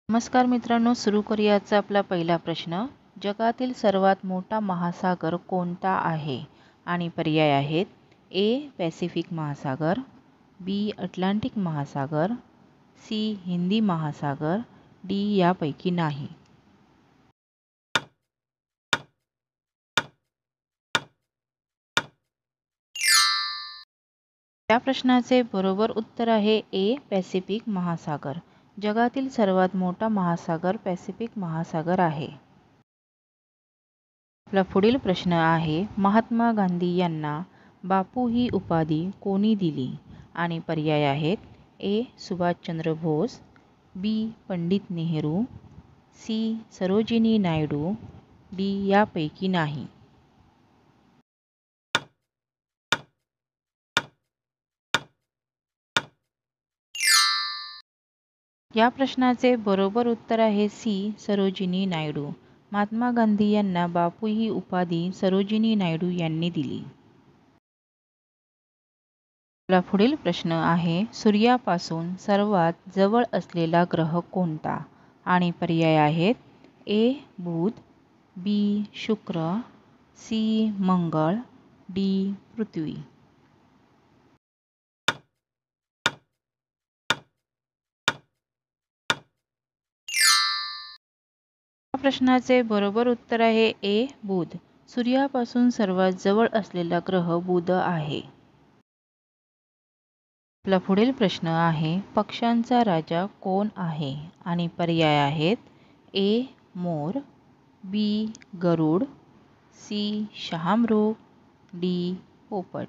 नमस्कार मित्रांनो, सुरू करूयाचा आपला पहिला प्रश्न. जगातील सर्वात मोठा महासागर कोणता आहे? आणि पर्याय आहेत: ए पॅसिफिक महासागर, बी अटलांटिक महासागर, सी हिंदी महासागर, डी यापैकी नाही. या प्रश्नाचे बरोबर उत्तर आहे ए पॅसिफिक महासागर. जगातील सर्वात मोठा महासागर पॅसिफिक महासागर आहे. आपला पुढील प्रश्न आहे: महात्मा गांधी यांना बापू ही उपाधी कोणी दिली? आणि पर्याय आहेत: ए सुभाषचंद्र बोस, बी पंडित नेहरू, सी सरोजिनी नायडू, डी यापैकी नाही. या प्रश्नाचे बरोबर उत्तर आहे सी सरोजिनी नायडू. महात्मा गांधी यांना बापू ही उपाधी सरोजिनी नायडू यांनी दिली. आपला पुढील प्रश्न आहे: सूर्यापासून सर्वात जवळ असलेला ग्रह कोणता? आणि पर्याय आहेत: ए बुध, बी शुक्र, सी मंगळ, डी पृथ्वी. या प्रश्नाचे बरोबर उत्तर आहे ए बुध. सूर्यापासून सर्वात जवळ असलेला ग्रह बुध आहे. आपला पुढील प्रश्न आहे: पक्ष्यांचा राजा कोण आहे? आणि पर्याय आहेत: ए मोर, बी गरुड, सी शहामृग, डी पोपट.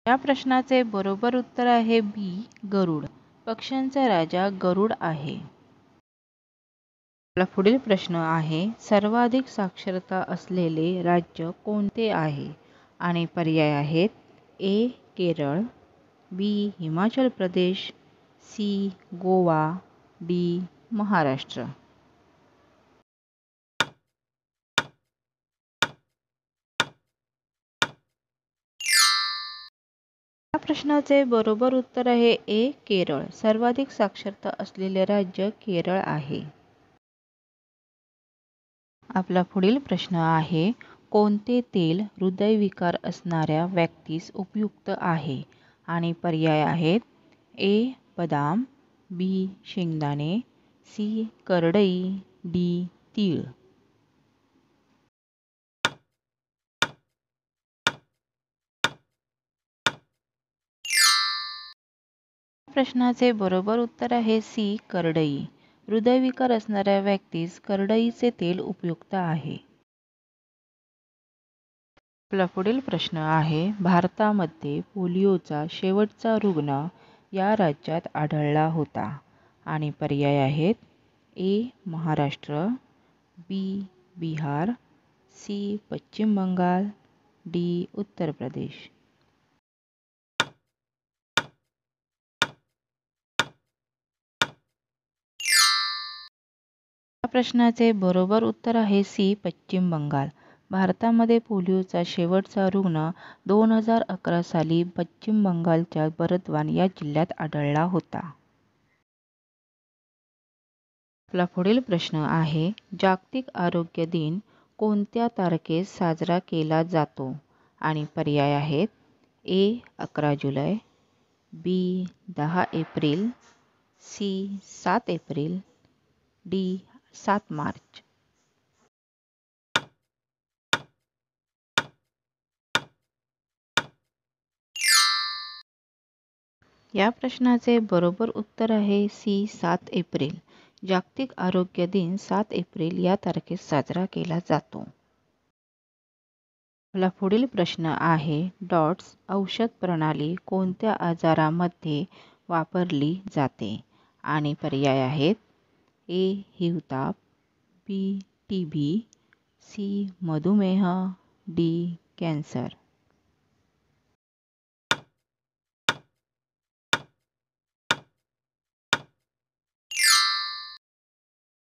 या प्रश्नाचे बरोबर उत्तर आहे बी गरुड. पक्ष्यांचा राजा गरुड आहे. आपला पुढील प्रश्न आहे: सर्वाधिक साक्षरता असलेले राज्य कोणते आहे? आणि पर्याय आहेत: ए केरळ, बी हिमाचल प्रदेश, सी गोवा, डी महाराष्ट्र. या प्रश्नाचे बरोबर उत्तर आहे ए केरळ. सर्वाधिक साक्षरता असलेले राज्य केरळ आहे. आपला पुढील प्रश्न आहे: कोणते तेल हृदयविकार असणाऱ्या व्यक्तीस उपयुक्त आहे? आणि पर्याय आहेत: ए बदाम, बी शेंगदाणे, सी करडई, डी तीळ. प्रश्नाचे बरोबर उत्तर आहे सी करडई. हृदयविकार असणाऱ्या व्यक्तीस करडईचे तेल उपयुक्त आहे. आपला पुढील प्रश्न आहे: भारतामध्ये पोलिओचा शेवटचा रुग्ण या राज्यात आढळला होता? आणि पर्याय आहेत: ए महाराष्ट्र, बी बिहार, सी पश्चिम बंगाल, डी उत्तर प्रदेश. या प्रश्नाचे बरोबर उत्तर आहे सी पश्चिम बंगाल. भारतामध्ये पोलिओचा शेवटचा रुग्ण 2011 साली पश्चिम बंगालच्या बर्दवान या जिल्ह्यात आढळला होता. आपला पुढील प्रश्न आहे: जागतिक आरोग्य दिन कोणत्या तारखेस साजरा केला जातो? आणि पर्याय आहेत: ए 11 जुलै, बी 10 एप्रिल, सी 7 एप्रिल, डी 7 मार्च. या प्रश्नाचे बरोबर उत्तर आहे सी 7 एप्रिल. जागतिक आरोग्य दिन 7 एप्रिल या तारखेस साजरा केला जातो. आपला पुढील प्रश्न आहे: डॉट्स औषध प्रणाली कोणत्या आजारामध्ये वापरली जाते? आणि पर्याय आहेत: ए हिवताप, बी टीबी, सी मधुमेह, डी कॅन्सर.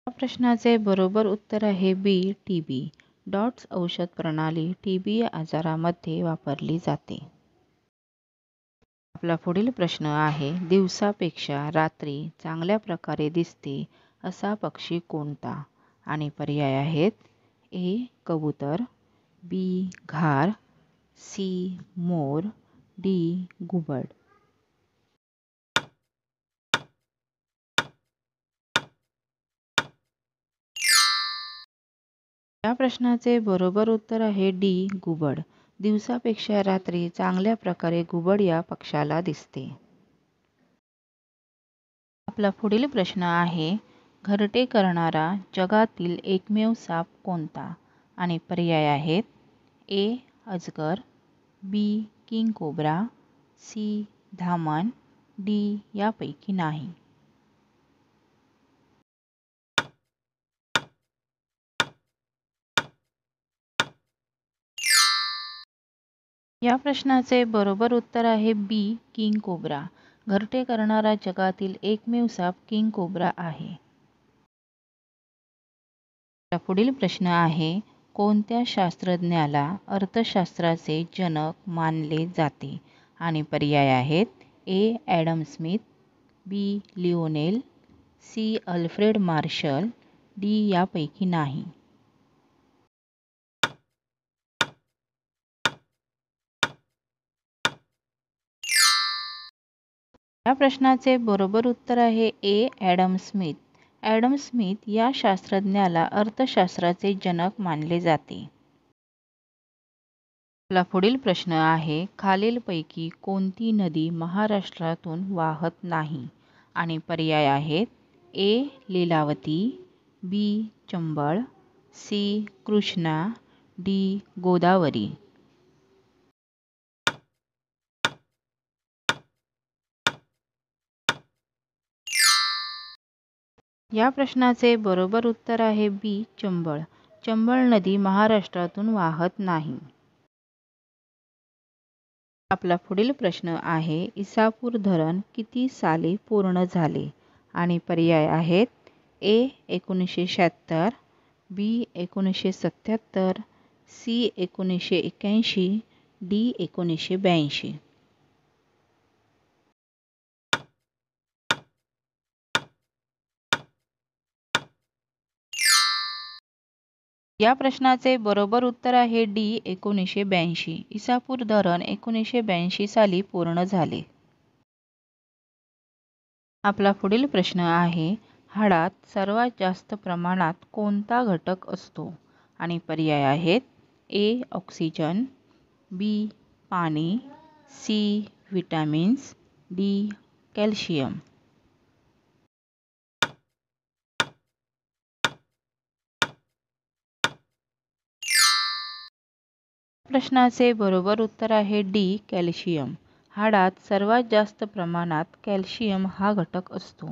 या प्रश्नाचे बरोबर उत्तर आहे बी टीबी. डॉट्स औषध प्रणाली टीबी आजारामध्ये वापरली जाते. आपला पुढील प्रश्न आहे, दिवसापेक्षा रात्री चांगल्या प्रकारे दिसते असा पक्षी कोणता? आणि पर्याय आहेत, ए. कबूतर, बी. घार, सी. मोर, डी. घुबड. या प्रश्नाचे बरोबर उत्तर आहे डी. घुबड. दिवसापेक्षा रात्री चांगल्या प्रकारे घुबड या पक्षाला दिसते. आपला पुढील प्रश्न आहे, घरटे करणारा जगातील एकमेव साप कोणता? आणि पर्याय आहेत, ए. अजगर, बी. King cobra, C. धामण, डी. यापैकी नाही. या प्रश्नाचे बरोबर उत्तर आहे बी. King cobra. घरटे करणारा जगातील एकमेव साप किंग कोब्रा आहे. पुढील प्रश्न आहे, कोणत्या शास्त्रज्ञाला अर्थशास्त्राचे जनक मानले जाते? आणि पर्याय आहेत, A. Adam Smith, B. Lionel, C. Alfred Marshall, D. यापैकी नाही. या प्रश्नाचे बरोबर उत्तर आहे A. Adam Smith. Adam Smith या शास्त्रज्ञाला अर्थशास्त्राचे जनक मानले जाते. आपला पुढील प्रश्न आहे, खालीलपैकी कोणती नदी महाराष्ट्रातून वाहत नाही? आणि पर्याय आहेत, ए. लीलावती, बी. चंबळ, सी. कृष्णा, डी. गोदावरी. या प्रश्नाचे बरोबर उत्तर आहे बी. चंबळ. चंबळ नदी महाराष्ट्रातून वाहत नाही. आपला पुढील प्रश्न आहे, इसापूर धरण किती साली पूर्ण झाले? आणि पर्याय आहेत, ए. 1976, बी. 1977, सी. 1981, डी. 1982. या प्रश्नाचे बरोबर उत्तर आहे डी. 1982. इसापूर धरण 1982 साली पूर्ण झाले. आपला पुढील प्रश्न आहे, हाडात सर्वात जास्त प्रमाणात कोणता घटक असतो? आणि पर्याय आहेत, ए. ऑक्सिजन, बी. पाणी, सी. Vitamins, D. कॅल्शियम. प्रश्नाचे बरोबर उत्तर आहे डी. कॅल्शियम. हाडात सर्वात जास्त प्रमाणात कॅल्शियम हा घटक असतो.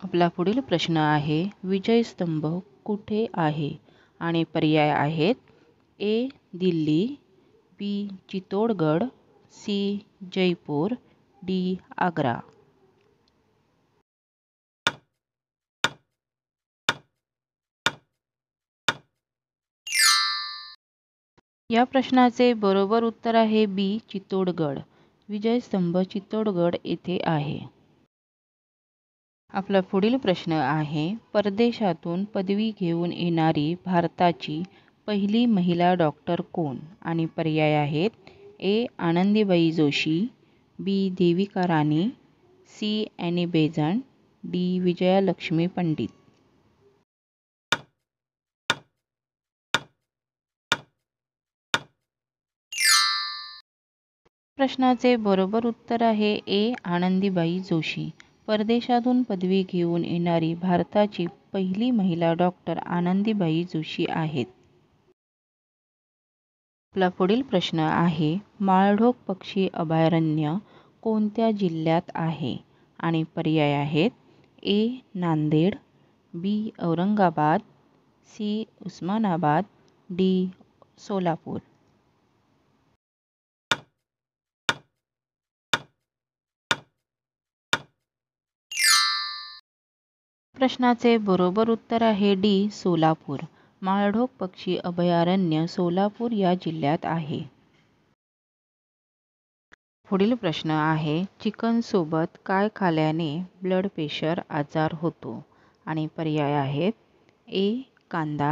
आपला पुढील प्रश्न आहे, विजयस्तंभ कुठे आहे? आणि पर्याय आहेत, ए. दिल्ली, बी. चित्तोडगड, सी. जयपूर, डी. आग्रा. या प्रश्नाचे बरोबर उत्तर आहे बी. चित्तोडगड. विजयस्तंभ चित्तोडगड येथे आहे. आपला पुढील प्रश्न आहे, परदेशातून पदवी घेऊन येणारी भारताची पहिली महिला डॉक्टर कोण? आणि पर्याय आहेत, A. Anandibai Joshi, B. Devika Rani, C. Annie Besant, D. Vijayalakshmi Pandit. प्रश्नाचे बरोबर उत्तर आहे ए. आनंदीबाई जोशी. परदेशातून पदवी घेऊन येणारी भारताची पहिली महिला डॉक्टर आनंदीबाई जोशी आहेत. आपला पुढील प्रश्न आहे, माळढोक पक्षी अभयारण्य कोणत्या जिल्ह्यात आहे? आणि पर्याय आहेत, ए. नांदेड, बी. औरंगाबाद, सी. उस्मानाबाद, डी. सोलापूर. प्रश्नाचे बरोबर उत्तर आहे डी सोलापूर. माळढोक पक्षी अभयारण्य सोलापूर या जिल्ह्यात आहे. पुढील प्रश्न आहे चिकन सोबत काय खाल्याने ब्लड प्रेशर आजार होतो? आणि पर्याय आहेत ए कांदा,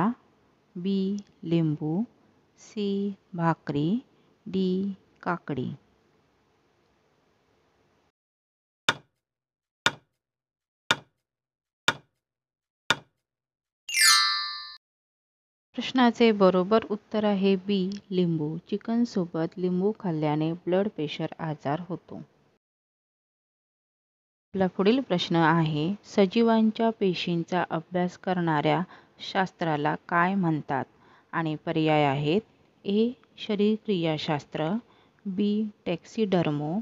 बी लिंबू, सी भाकरी, डी काकडी. प्रश्नाचे बरोबर उत्तर आहे बी लिंबू. चिकन सोबत लिंबू खाल्ल्याने ब्लड प्रेशर आजार होतो. आपला पुढील प्रश्न आहे सजीवांच्या पेशींचा अभ्यास करणाऱ्या शास्त्राला काय म्हणतात? आणि पर्याय आहेत ए शरीरक्रियाशास्त्र, बी टॅक्सिडर्मो,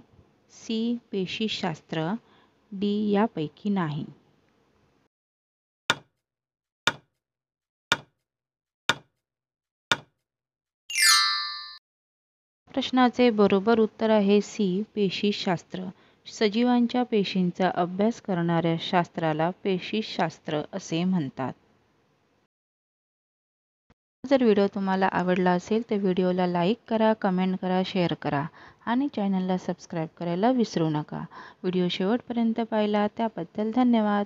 सी पेशीशास्त्र, डी यापैकी नाही. प्रश्नाचे बरोबर उत्तर आहे सी पेशीशास्त्र. सजीवांच्या पेशींचा अभ्यास करणाऱ्या शास्त्राला पेशीशास्त्र असे म्हणतात. जर व्हिडिओ तुम्हाला आवडला असेल तर व्हिडिओला लाईक करा, कमेंट करा, शेअर करा आणि चॅनलला सबस्क्राईब करायला विसरू नका. व्हिडिओ शेवटपर्यंत पाहिला त्याबद्दल धन्यवाद.